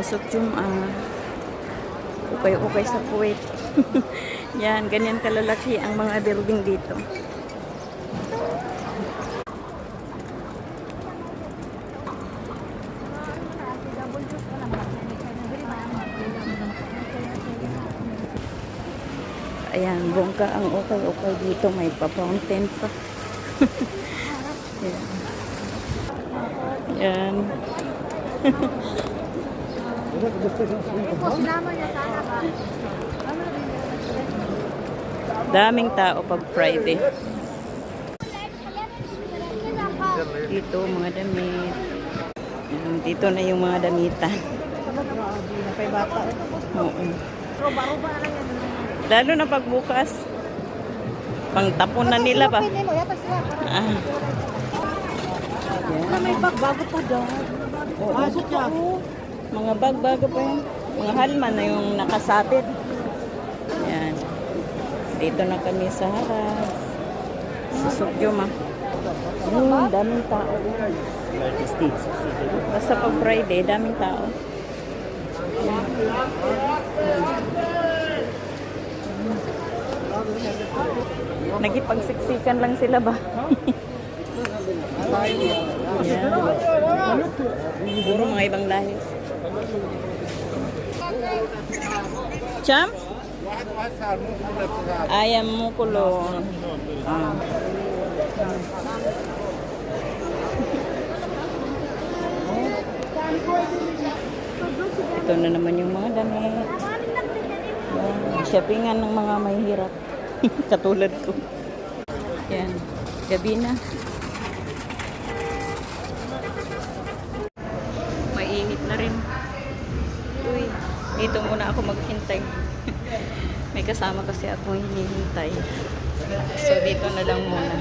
Yan, Sukyum, ukay-ukay sa Kuwait. Yan, ganyan kalalaki ang mga building dito. Ayan, bongga ang ukay-ukay dito. May pa-fountain pa. Ayan. Ayan. Daming tao pag Friday. Dito, mga damit. Ayan, dito na yung mga damitan. Oo. Lalo na pagbukas. Pangtapon na nila ba? Ah. Yan. May bag bago pa daw. Oo. Mga bag bago pa yan. Mga halman na yung nakasabit. Yan. Dito na kami sa harap. Sa Sukyum. Daming tao. Basta pag Friday, daming tao. Nagipagsiksikan lang sila ba? Yeah. Puro mga ibang lahi. Cham? Ayam mo kulo. Ito na naman yung mga damit. Shoppingan ng mga mahihirap. Katulad ko. Yan. Gabi na. Mainit na rin. Uy, dito muna ako maghintay. May kasama kasi ako hinihintay. So, dito na lang muna.